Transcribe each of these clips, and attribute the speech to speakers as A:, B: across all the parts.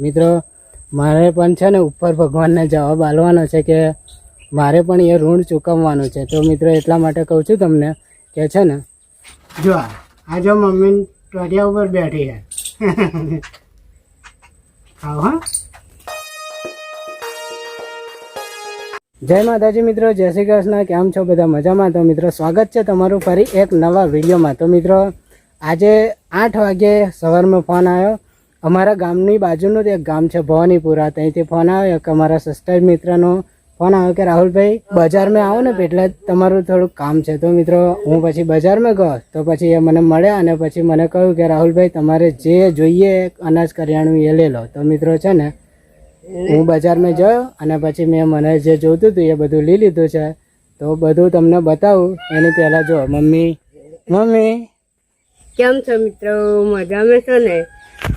A: મિત્રો મારે પણ છે ને ઉપર ભગવાનને જવાબ આલવાનો છે કે મારે પણ એ ઋણ ચૂકવવાનું છે. તો મિત્રો એટલા માટે કહું છું તમને કે છે ને જો આ જો મમ્મી ટોટિયા ઉપર બેઠી છે. આવો હા. જય માતાજી મિત્રો, જય શ્રી કૃષ્ણ. કેમ છો બધા? મજામાં? તો મિત્રો સ્વાગત છે તમારું ફરી એક નવા વિડીયોમાં. તો મિત્રો આજે 8 વાગે સવારમાં ફોન આવ્યો. અમારા ગામની બાજુનું એક ગામ છે ભવાનીપુરા, ત્યાંથી ફોન આવ્યો કે અમારા સબસ્ક્રાઈબ મિત્રનો ફોન આવ્યો કે રાહુલભાઈ બજારમાં આવો ને એટલે તમારું થોડુંક કામ છે. તો મિત્રો હું પછી બજારમાં ગયો તો પછી એ મને મળ્યા અને પછી મને કહ્યું કે રાહુલભાઈ તમારે જે જોઈએ અનાજ કરિયાણું એ લઈ લો. તો મિત્રો છે ને હું બજારમાં ગયો અને પછી મેં મને જે જોઈતું હતું એ બધું લઈ લીધું છે. તો બધું તમને બતાવું એની પહેલાં જો મમ્મી
B: કેમ છો મિત્રો? મજામાં છો ને?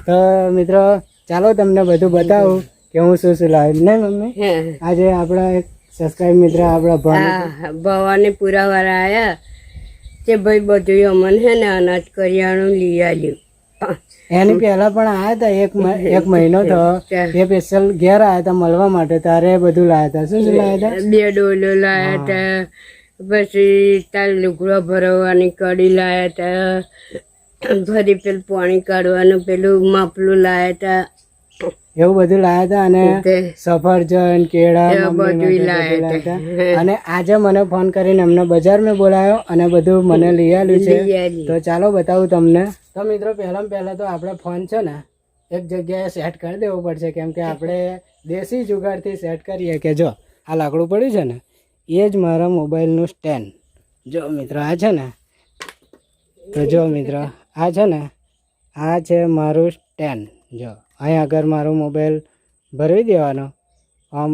A: તો મિત્રો ચાલો તમને બધું બતાવું કે હું શું શું લાવ્યું ને મમ્મી. આજે આપણા એક સબસ્ક્રાઈબ મિત્ર આપણા
B: ભવાનીપુરા વાળા આવ્યા તે ભાઈ બધું અમને છે ને અનાજ કરિયાણું લઈ આવ્યું.
A: એની પહેલા પણ આવ્યા હતા એક મહિનો થયો. એ સ્પેશિયલ ઘેર આવ્યા હતા મળવા માટે. તારે બધું લાવ્યા હતા. શું શું લાવ્યા હતા?
B: 2 ડોલો લાવ્યા હતા, પછી તાર લુગડો ભરવાની કડી લાવ્યા હતા, ફરી પેલું પાણી કાઢવાનું પેલું માપલું લાવ્યા હતા,
A: એવું બધું લાવ્યા હતા. અને સફરજન કેળા
B: બધું લાવ્યા હતા.
A: અને આજે મને ફોન કરીને અમને બજારમાં બોલાયો અને બધું મને લઈ આવ્યું છે. તો ચાલો બતાવું તમને. તો મિત્રો પહેલા તો આપણે ફોન છે ને એક જગ્યાએ સેટ કરી દેવો પડશે, કેમ કે આપણે દેશી જુગાડથી સેટ કરીએ કે જો આ લાકડું પડ્યું છે ને એ જ મારા મોબાઈલનું સ્ટેન્ડ. જો મિત્રો આ છે ને, તો જો મિત્રો આ છે ને આ છે મારું સ્ટેન્ડ. જો અહીં આગળ મારો મોબાઈલ ભરવી દેવાનો, આમ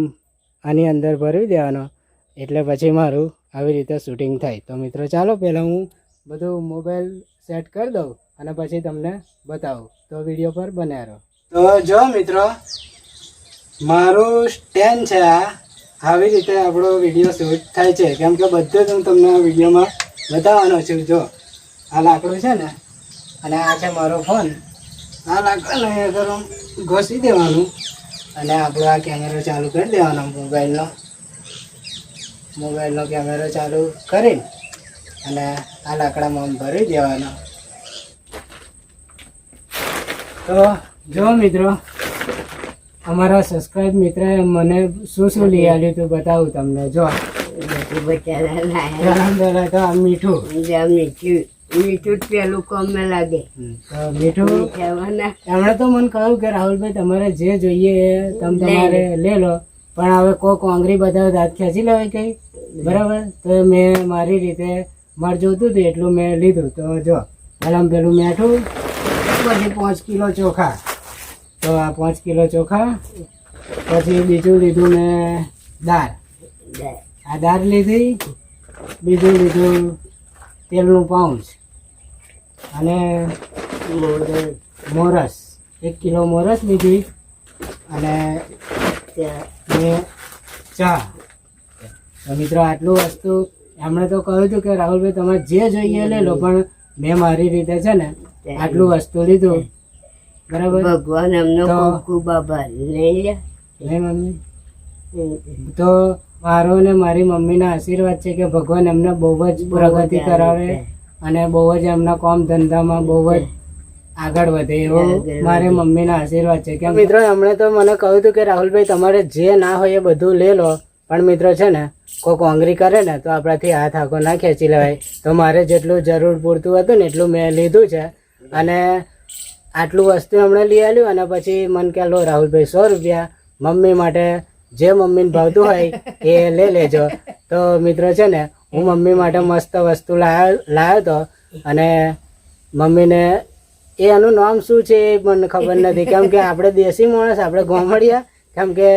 A: આની અંદર ભરવી દેવાનો એટલે પછી મારું આવી રીતે શૂટિંગ થાય. તો મિત્રો ચાલો પહેલાં હું બધું મોબાઈલ સેટ કરી દઉં અને પછી તમને બતાવું. તો વિડીયો પર બન્યા રહો. તો જો મિત્રો મારું સ્ટેન્ડ છે આ. આવી રીતે આપણો વિડીયો શૂટ થાય છે, કેમ કે બધું જ હું તમને આ વિડીયોમાં બતાવવાનો છું. જો આ લાકડું છે ને અને આ છે મારો ફોન. આ લાકડાને અગર ઘોસી દેવાનું અને આપણો આ કેમેરો ચાલુ કરી દેવાનો મોબાઈલનો કેમેરો ચાલુ કરીને અને આ લાકડામાં ભરી દેવાનો. તો જો મિત્રો અમારા સબસ્ક્રાઈબ મિત્રએ મને શું લઈ આવ્યું હતું બતાવું તમને. જો તો આ મીઠું પેલું કમે લાગે. મીઠું એમણે તો મને કહ્યું કે રાહુલભાઈ તમારે જે જોઈએ એ તમે તમારે લઈ લો, પણ હવે કોક આંગળી બધા દાંત ખેંચી લેવાય કઈ, બરાબર? તો મેં મારી રીતે મારે જોતું હતું એટલું મેં લીધું. તો જો પહેલાં પેલું મીઠું, પછી 5 કિલો ચોખા. તો આ 5 કિલો ચોખા. પછી બીજું લીધું મેં દાળ. આ દાળ લીધી. બીજું લીધું તેલનું પાઉચ અને મોરસ, 1 કિલો મોરસ લીધી. અને મેં ચા. તો મિત્રો આટલું વસ્તુ એમણે તો કહ્યું હતું કે રાહુલભાઈ તમારે જે જોઈએ લઈ લો, પણ મેં મારી રીતે છે ને આટલું વસ્તુ લીધું, બરાબર?
B: ભગવાન એમનો ખૂબ આભાર. લઈ લે
A: મમ્મી. તો મારો ને મારી મમ્મીના આશીર્વાદ છે કે ભગવાન એમને બહુ જ પ્રગતિ કરાવે અને બહુ જ એમના કામ ધંધામાં બહુ જ આગળ વધે એવો મારી મમ્મીના આશીર્વાદ છે. કે મિત્રો એમણે તો મને કહ્યું હતું કે રાહુલભાઈ તમારે જે ના હોય એ બધું લઈ લો, પણ મિત્રો છે ને કોઈ આંગળી કરે ને તો આપણાથી હાથ આખો ના ખેંચી લેવાય. તો મારે જેટલું જરૂર પૂરતું હતું ને એટલું મેં લીધું છે. અને આટલું વસ્તુ એમણે લઈ આવ્યું અને પછી મને કહે લો રાહુલભાઈ 100 રૂપિયા મમ્મી માટે જે મમ્મીને ભાવતું હોય એ લઈ લેજો. તો મિત્રો છે ને હું મમ્મી માટે મસ્ત વસ્તુ લાવ્યો હતો અને મમ્મીને એનું નામ શું છે એ મને ખબર નથી, કેમ કે આપણે દેશી માણસ, આપણે ગામડિયા, કેમ કે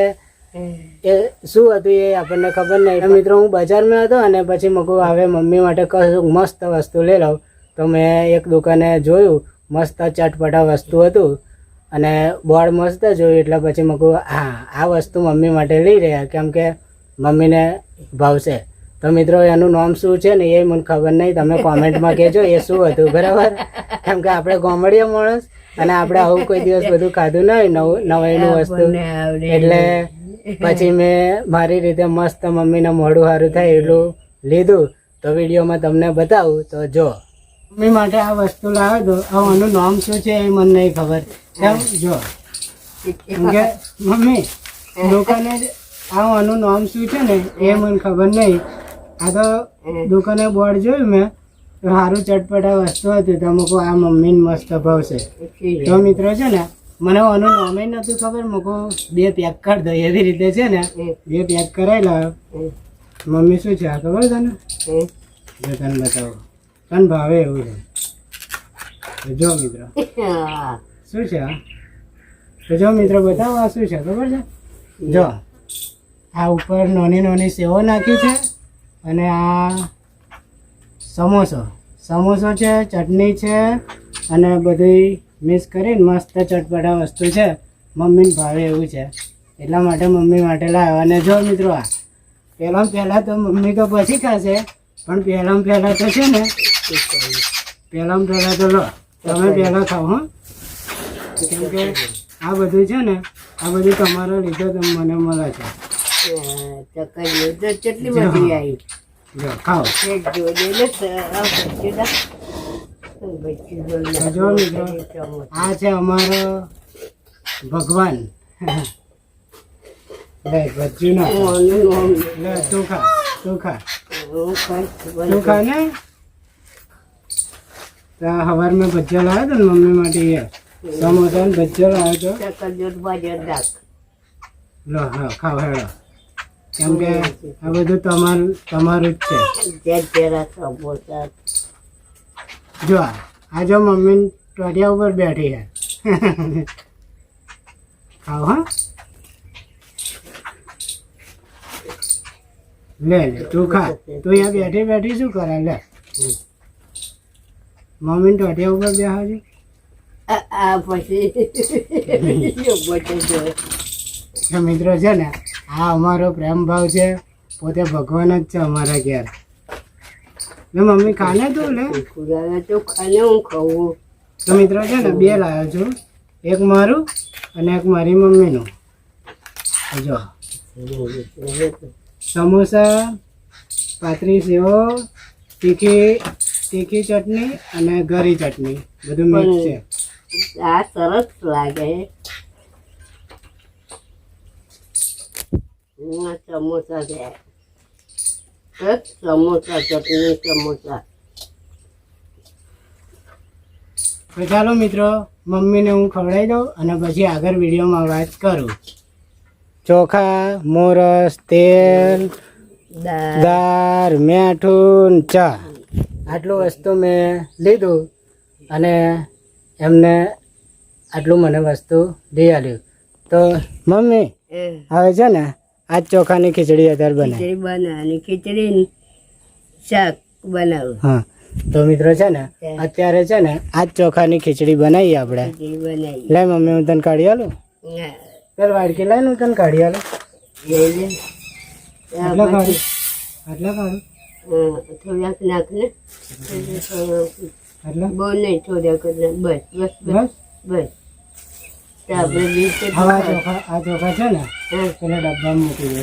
A: એ શું હતું એ આપણને ખબર નહીં. મિત્રો હું બજારમાં હતો અને પછી મગું હવે મમ્મી માટે કશું મસ્ત વસ્તુ લઈ લઉં. તો મેં એક દુકાને જોયું મસ્ત ચટપટા વસ્તુ હતું અને બોર્ડ મસ્ત જોયું એટલે પછી મેં કહું હા આ વસ્તુ મમ્મી માટે લઈ રહ્યા, કેમ કે મમ્મીને ભાવશે. તો મિત્રો એનું નામ શું છે ને એ મને ખબર નહીં, તમે કોમેન્ટમાં કહેજો એ શું હતું, બરાબર? કેમ કે આપણે ગામડિયા માણસ અને આપણે આવું કોઈ દિવસ બધું ખાધું નહીં નવાઈનું વસ્તુ,
B: આપણને આવડે
A: એટલે પછી મેં મારી રીતે મસ્ત મમ્મીને મોઢું સારું થાય એટલું લીધું. તો વિડીયોમાં તમને બતાવું તો જો. મમ્મી માટે આ વસ્તુ લાવ્યો તો આનું નામ શું છે એ મને નહીં ખબર. કેમ જો કેમ કે મમ્મી દુકાને આનું નામ શું છે ને એ મને ખબર નહીં. આ તો દુકાને બોર્ડ જોયું મેં તો સારું ચટપટા વસ્તુ હતી તો મૂકો આ મમ્મીને મસ્ત ભાવશે. તો મિત્રો છે ને મને આનું નામે નતું ખબર, મૂકો 2 પેક કરી દો એવી રીતે છે ને 2 પેક કરાવી લાવ્યો. મમ્મી શું છે આ ખબર તને? જો તને બતાવો, તને ભાવે એવું છે. તો જો મિત્રો શું છે આ? તો જો મિત્રો બતાવો આ શું છે ખબર છે? જો આ ઉપર નાની સેવો નાખી છે અને આ સમોસો છે, ચટણી છે અને બધી મિક્સ કરીને મસ્ત ચટપટા વસ્તુ છે. મમ્મીને ભાવે એવું છે એટલા માટે મમ્મી માટે લાવ્યો. અને જો મિત્રો આ પહેલાં તો મમ્મી તો પછી ખાશે, પણ પહેલાં તો છે ને પહેલાં તો લો તમે પહેલાં ખાઓ. હા, કેમ કે આ બધું છે ને આ બધું તમારો લીધો તો મને મળે છે.
B: કેટલી બધી આવી.
A: જો ખાઓ. જો મિત્રો આ છે અમારો ભગવાન. લે ભજ્યું ના લે તું ખા ને. તો સવાર મેં ભજીયા લાવ્યો હતો ને મમ્મી માટે, એ સમોસા ને ભજીયા લાવ્યો હતો. લો હા ખાઓ હેડો, કેમ કે આ બધું તમારું જ છે. જો આ જો મમ્મી ટોટિયા ઉપર બેઠી છે. ખાઓ હા. લે તું ખા. તું અહીંયા બેઠી શું કરે? લે મમ્મી ટોટિયા ઉપર બેહા છે.
B: આ પછી
A: મિત્રો છે ને આ અમારો પ્રેમ ભાવ છે, પોતે ભગવાન જ છે અમારા ઘેર. લે મમ્મી ખાને તું લે.
B: તો ખાને હું ખાવું.
A: તો મિત્રો છે ને 2 લાવ્યો છું, એક મારું અને એક મારી મમ્મીનું. જો સમોસા, પાતળી સેવો, તીખી ચટણી અને ગરી ચટણી બધું મિક્સ છે.
B: આ સરસ લાગે. સમોસા છે, સમોસા ચટણી સમોસા.
A: તો ચાલો મિત્રો મમ્મીને હું ખવડાવી દઉં અને પછી આગળ વિડીયોમાં વાત કરું. ચોખા, મોરસ, તેલ, દાળ, મીઠું, ચા, આટલું વસ્તુ મેં લીધું અને એમને આટલું મને વસ્તુ દઈ આપ્યું. તો મમ્મી હવે છે ને આજ ચોખાની ખીચડી અત્યારે
B: બનાવવાની, ખીચડી શાક બનાવું.
A: હા તો મિત્રો છે ને અત્યારે છે ને આજ ચોખાની ખીચડી બનાવીએ આપણે. લે મમ્મી હું તને કાઢી આલું. ચાલ વાડકી લાવીને હું તને કાઢી આલું. આટલા કાઢું
B: થોડાક નાખ ને.
A: આટલા
B: બહુ નહીં, થોડાક જ નાખ. બસ બસ બસ. આપણે
A: આ ચોખા છે ને પેલા ડબ્બામાં મૂકી દે.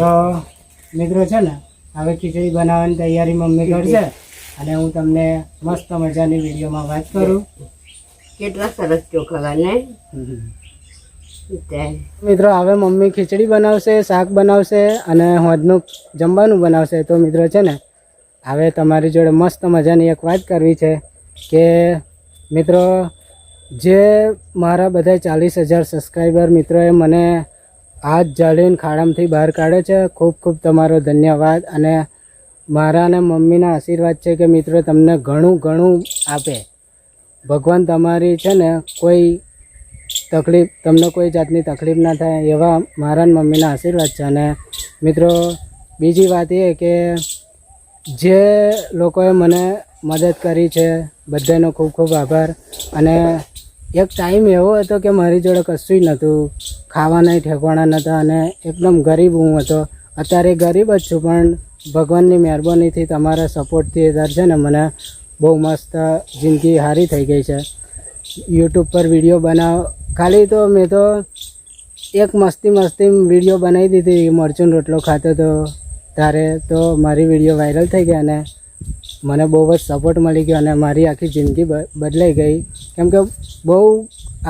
A: તો મિત્રો છે ને હવે ખીચડી બનાવવાની તૈયારી મમ્મી કરશે અને હું તમને મસ્ત મજાની વિડીયોમાં વાત કરું.
B: કેટલા સરસ ચોખા ને.
A: મિત્રો હવે મમ્મી ખીચડી બનાવશે, શાક બનાવશે અને હોજનું જમવાનું બનાવશે. તો મિત્રો છે ને હવે તમારી જોડે મસ્ત મજાની એક વાત કરવી છે કે મિત્રો જે મારા બધા 40,000 સબસ્ક્રાઈબર મિત્રોએ મને હાથ જાળીને ખાડામાંથી બહાર કાઢ્યો છે, ખૂબ ખૂબ તમારો ધન્યવાદ. અને મારા અને મમ્મીના આશીર્વાદ છે કે મિત્રો તમને ઘણું આપે ભગવાન. તમારી છે ને કોઈ તકલીફ, તમને કોઈ જાતની તકલીફ ના થાય એવા મારા અને મમ્મીના આશીર્વાદ છે. અને મિત્રો બીજી વાત એ કે જે લોકોએ મને મદદ કરી છે બધાનો ખૂબ ખૂબ આભાર. અને એક ટાઈમ એવો હતો કે મારી જોડે કશું નહોતું, ખાવાના ઠેકાણા નહોતા અને એકદમ ગરીબ હું હતો. અત્યારે ગરીબ જ છું પણ ભગવાનની મહેરબાનીથી તમારા સપોર્ટથી અત્યારે છે ને મને બહુ મસ્ત જિંદગી સારી થઈ ગઈ છે. યુટ્યુબ પર વિડીયો બનાવ ખાલી તો મેં તો એક મસ્તી વિડીયો બનાવી દીધી, મરચું રોટલો ખાતો તો ત્યારે તો મારી વિડીયો વાયરલ થઈ ગઈ અને મને બહુ જ સપોર્ટ મળી ગયો અને મારી આખી જિંદગી બદલાઈ ગઈ. કેમ કે બહુ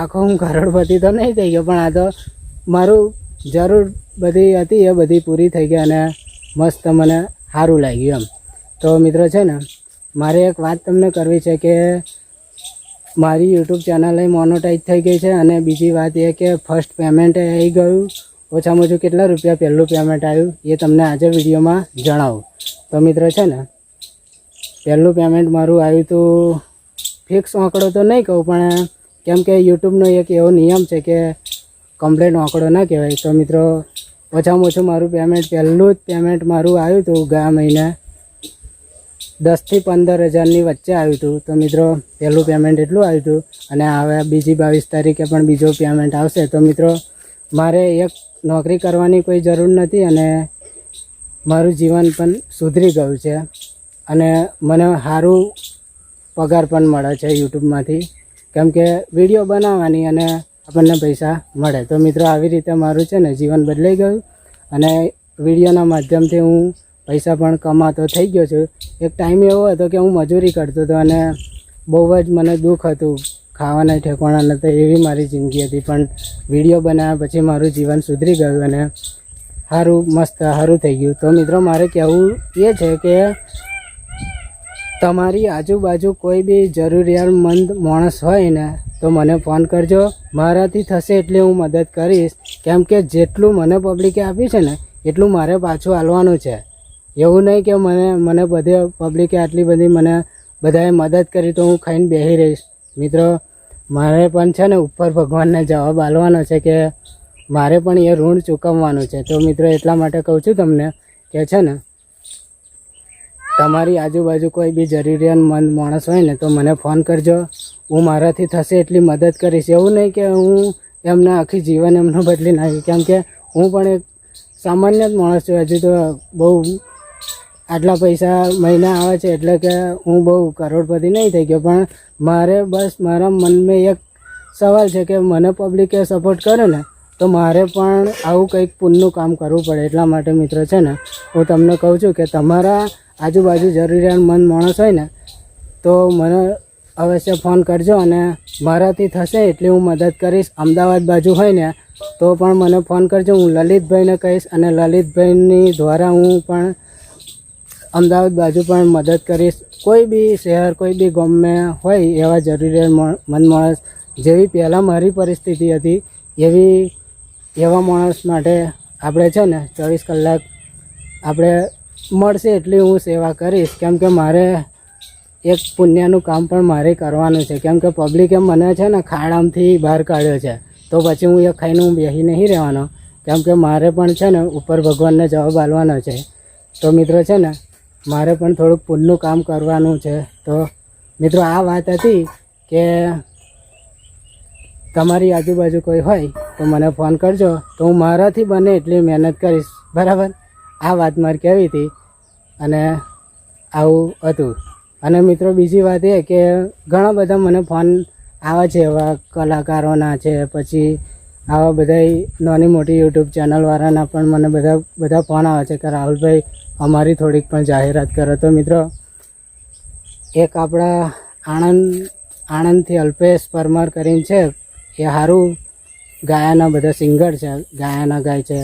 A: આખો હું કરોડપતિ તો નહીં થઈ ગયો, પણ આ તો મારું જરૂર બધી હતી એ બધી પૂરી થઈ ગઈ અને મસ્ત મને સારું લાગ્યું એમ. તો મિત્રો છે ને, મારે એક વાત તમને કરવી છે કે મારી યુટ્યુબ ચેનલ મોનોટાઈઝ થઈ ગઈ છે અને બીજી વાત એ કે ફર્સ્ટ પેમેન્ટ આવી ગયું. ઓછામાં ઓછું કેટલા રૂપિયા પહેલું પેમેન્ટ આવ્યું એ તમને આજે વિડીયોમાં જણાવું. તો મિત્રો છે ને, પહેલું પેમેન્ટ મારું આવ્યું તો ફિક્સ આંકડો તો નહીં કહું, પણ કેમ કે યુટ્યુબનો એક એવો નિયમ છે કે કમ્પ્લેટ આંકડો ના કહેવાય. તો મિત્રો ઓછામાં ઓછું મારું પેમેન્ટ પહેલું જ પેમેન્ટ મારું આવ્યું હતું ગયા મહિને 10 થી 15,000ની વચ્ચે આવ્યું હતું. તો મિત્રો પહેલું પેમેન્ટ એટલું આવ્યું હતું અને હવે બીજી 22 તારીખે પણ બીજો પેમેન્ટ આવશે. તો મિત્રો મારે એક નોકરી કરવાની કોઈ જરૂર નથી અને મારું જીવન પણ સુધરી ગયું છે અને મને સારું પગાર પણ મળે છે યુટ્યુબમાંથી, કેમ કે વિડીયો બનાવવાની અને આપણને પૈસા મળે. તો મિત્રો આવી રીતે મારું છે ને જીવન બદલાઈ ગયું અને વિડીયોના માધ્યમથી હું પૈસા પણ કમાતો થઈ ગયો છું. એક ટાઈમ એવો હતો કે હું મજૂરી કરતો હતો અને બહુ જ મને દુઃખ હતું, ખાવાના ઠેકાણા નહોતા, એવી મારી જિંદગી હતી. પણ વિડીયો બનાવ્યા પછી મારું જીવન સુધરી ગયું અને સારું મસ્ત સારું થઈ ગયું. તો મિત્રો મારે કહેવું એ છે કે તમારી આજુબાજુ કોઈ બી જરૂરિયાતમંદ માણસ હોય ને તો મને ફોન કરજો, મારાથી થશે એટલી હું મદદ કરીશ. કેમ કે જેટલું મને પબ્લિકે આપ્યું છે ને એટલું મારે પાછું આલવાનું છે. એવું નહીં કે મને બધે પબ્લિકે આટલી બધી મને બધાએ મદદ કરી તો હું ખાઈને બેસી રહીશ. મિત્રો મારે પણ છે ને ઉપર ભગવાનને જવાબ આલવાનો છે કે મારે પણ એ ઋણ ચૂકવવાનું છે. તો મિત્રો એટલા માટે કહું છું તમને કે છે ને, તમારી આજુબાજુ કોઈ બી જરૂરિયાતમંદ માણસ હોય ને તો મને ફોન કરજો, હું મારાથી થશે એટલી મદદ કરીશ. એવું નહીં કે હું એમને આખી જીવન એમનું બદલી નાખી, કેમ કે હું પણ એક સામાન્ય જ માણસ છું. હજુ તો બહુ આટલા પૈસા મહિના આવે છે એટલે કે હું બહુ કરોડપતિ નહીં થઈ ગયો, પણ મારે બસ મારા મનમાં એક સવાલ છે કે મને પબ્લિકે સપોર્ટ કરે ને તો મારે પણ આવું કંઈક પુણ્યનું કામ કરવું પડે. એટલા માટે મિત્રો છે ને હું તમને કહું છું કે તમારા આજુબાજુ જરૂરિયાતમંદ માણસ હોય ને તો મને અવશ્ય ફોન કરજો અને મારાથી થશે એટલી હું મદદ કરીશ. અમદાવાદ બાજુ હોય ને તો પણ મને ફોન કરજો, હું લલિતભાઈને કહીશ અને લલિતભાઈની દ્વારા હું પણ અમદાવાદ બાજુ પણ મદદ કરીશ. કોઈ બી શહેર કોઈ બી ગામમાં હોય એવા જરૂરિયાતમંદ માણસ, જેવી પહેલાં મારી પરિસ્થિતિ હતી એવા માણસ માટે આપણે છે ને 24 કલાક આપણે મળશે એટલી હું સેવા કરીશ. કેમ કે મારે એક પુણ્યનું કામ પણ મારે કરવાનું છે. કેમ કે પબ્લિકે મને છે ને ખાડામાંથી બહાર કાઢ્યો છે, તો પછી હું એ ખાઈને હું બેસી નહીં રહેવાનો. કેમ કે મારે પણ છે ને ઉપર ભગવાનને જવાબ આલવાનો છે. તો મિત્રો છે ને મારે પણ થોડુંક પુણ્યનું કામ કરવાનું છે. તો મિત્રો આ વાત હતી કે તમારી આજુબાજુ કોઈ હોય તો મને ફોન કરજો, તો હું મારાથી બને એટલી મહેનત કરીશ. બરાબર, આ વાત મારે કહેવી હતી અને આવું હતું. અને મિત્રો બીજી વાત એ કે ઘણા બધા મને ફોન આવે છે, એવા કલાકારોના છે, પછી આવા બધા નાની મોટી યુટ્યુબ ચેનલવાળાના પણ મને બધા ફોન આવે છે કે રાહુલભાઈ અમારી થોડીક પણ જાહેરાત કરો. તો મિત્રો એક આપણા આણંદથી અલ્પેશ પરમાર કરીને છે, એ સારું ગાયના બધા સિંગર છે, ગાયના ગાય છે,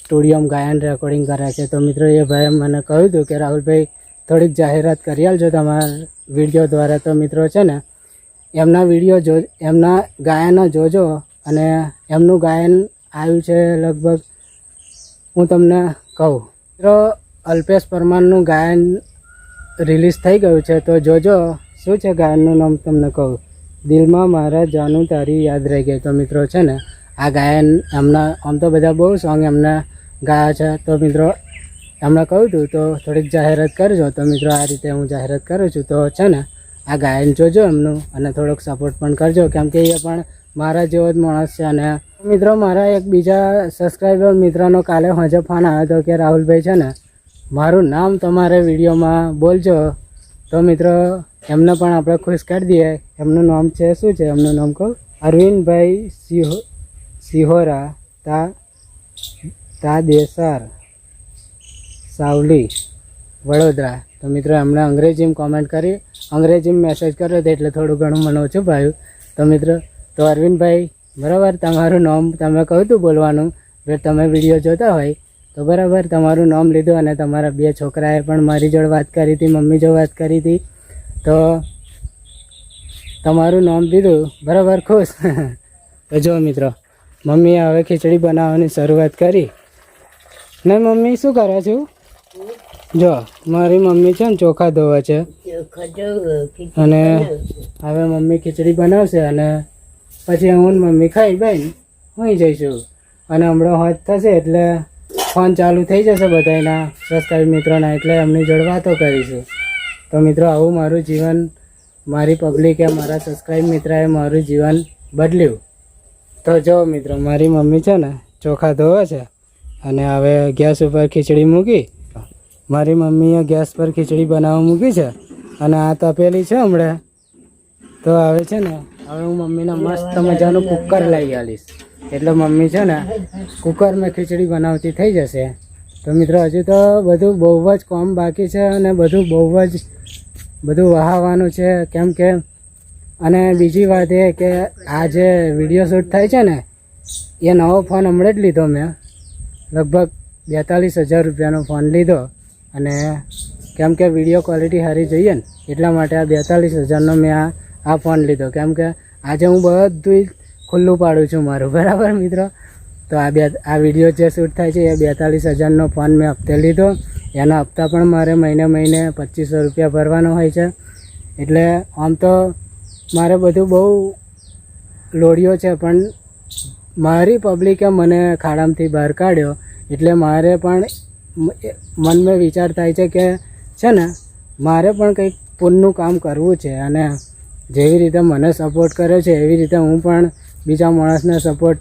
A: સ્ટુડિયોમાં ગાયન રેકોર્ડિંગ કરે છે. તો મિત્રો એ ભાઈએ મને કહ્યું હતું કે રાહુલભાઈ થોડીક જાહેરાત કરી આલજો તમારા વિડીયો દ્વારા. તો મિત્રો છે ને એમના વિડીયો એમના ગાયનો જોજો અને એમનું ગાયન આવ્યું છે લગભગ હું તમને કહું. મિત્રો અલ્પેશ પરમારનું ગાયન રિલીઝ થઈ ગયું છે, તો જોજો. શું છે ગાયનનું નામ તમને કહું, દિલમાં મારા જાનું તારી યાદ રહી ગઈ. તો મિત્રો છે ને આ ગાયન એમના આમ તો બધા બહુ સોંગ એમના ગાયા છે. તો મિત્રો એમણે કહ્યું હતું તો થોડીક જાહેરાત કરજો. તો મિત્રો આ રીતે હું જાહેરાત કરું છું. તો છે ને આ ગાયન જોજો એમનું અને થોડોક સપોર્ટ પણ કરજો, કેમ કે એ પણ મારા જેવો જ માણસ છે. અને મિત્રો મારા એક બીજા સબસ્ક્રાઈબર મિત્રનો કાલે હજે ફોન આવ્યો હતો કે રાહુલભાઈ છે ને મારું નામ તમારે વિડીયોમાં બોલજો. તો મિત્રો એમને પણ આપણે ખુશ કરી દઈએ. એમનું નામ છે શું છે એમનું નામ કહું? અરવિંદભાઈ સિહોરા તાદેસર સાવલી વડોદરા. તો મિત્રો એમણે અંગ્રેજીમાં કોમેન્ટ કરી, અંગ્રેજીમાં મેસેજ કર્યો હતો એટલે થોડું ઘણું મને ઓછું ભાવ્યું. તો મિત્રો તો અરવિંદભાઈ બરાબર તમારું નામ તમે કહ્યું હતું બોલવાનું, જો તમે વિડીયો જોતા હોય તો બરાબર તમારું નામ લીધું અને તમારા 2 છોકરાએ પણ મારી જોડે વાત કરી હતી, મમ્મી જોડે વાત કરી હતી. તો તમારું નામ દીધું બરાબર, ખુશ. તો જો મિત્રો મમ્મીએ હવે ખીચડી બનાવવાની શરૂઆત કરી ને. મમ્મી શું કરે છું? જો મારી મમ્મી છે ને ચોખા ધોવે છે અને હવે મમ્મી ખીચડી બનાવશે અને પછી હું ને મમ્મી ખાઈ ભાઈ હોઈ જઈશું. અને હમણાં હોજ થશે એટલે ફોન ચાલુ થઈ જશે બધાના સબસ્ક્રાઈબ મિત્રોના, એટલે એમની જોડે વાતો કરીશું. તો મિત્રો આવું મારું જીવન, મારી પબ્લિકે, મારા સબસ્ક્રાઈબ મિત્રએ મારું જીવન બદલ્યું. તો જો મિત્રો મારી મમ્મી છે ને ચોખા ધોવે છે અને હવે ગેસ ઉપર ખીચડી મૂકી. મારી મમ્મીએ ગેસ પર ખીચડી બનાવવા મૂકી છે અને આ તપેલી છે હમણાં. તો હવે છે ને હવે હું મમ્મીને મસ્ત મજાનું કુકર લઈ આવીશ, એટલે મમ્મી છે ને કુકરમાં ખીચડી બનાવતી થઈ જશે. તો મિત્રો હજુ તો બધું બહુ જ કામ બાકી છે અને બધું વહાવવાનું છે. કેમ કે અને બીજી વાત એ કે આ જે વિડીયો શૂટ થાય છે ને એ નવો ફોન હમણાં જ લીધો મેં, લગભગ 42,000 રૂપિયાનો ફોન લીધો. અને કેમ કે વિડીયો ક્વોલિટી સારી જોઈએ ને એટલા માટે આ 42,000નો મેં આ ફોન લીધો. કેમ કે આજે હું બધું ખુલ્લું પાડું છું મારું, બરાબર મિત્રો. તો આ વિડીયો જે શૂટ થાય છે એ 42,000નો ફોન મેં હપ્તે લીધો. એના હપ્તા પણ મારે મહિને 2,500 રૂપિયા ભરવાનો હોય છે. એટલે આમ તો મારે બધું બહુ લોડિયો છે, પણ મારી પબ્લિકે મને ખાડામાંથી બહાર કાઢ્યો એટલે મારે પણ મનમાં વિચાર થાય છે કે છે ને મારે પણ કંઈક પુણ્યનું કામ કરવું છે. અને જેવી રીતે મને સપોર્ટ કર્યો છે એવી રીતે હું પણ બીજા માણસને સપોર્ટ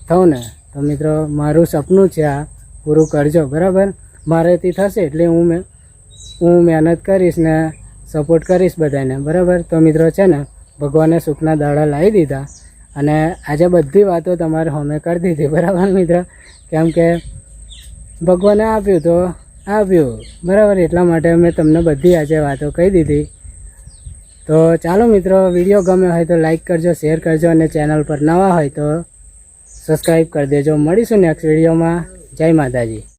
A: થઉં ને. તો મિત્રો મારું સપનું છે આ, પૂરું કરજો બરાબર. મારેથી થશે એટલે હું મહેનત કરીશ ને સપોર્ટ કરીશ બધાને, બરાબર. તો મિત્રો છે ને ભગવાને સુખના દાડા લાવી દીધા અને આજે બધી વાતો તમારે સામે કરી દીધી, બરાબર મિત્રો. કેમ કે ભગવાને આપ્યું તો આપ્યું, બરાબર. એટલા માટે મેં તમને બધી આજે વાતો કહી દીધી. તો ચાલો મિત્રો, વિડીયો ગમે હોય તો લાઈક કરજો, શેર કરજો અને ચેનલ પર નવા હોય તો સબસ્ક્રાઈબ કરી દેજો. મળીશું નેક્સ્ટ વિડીયોમાં. જય માતાજી.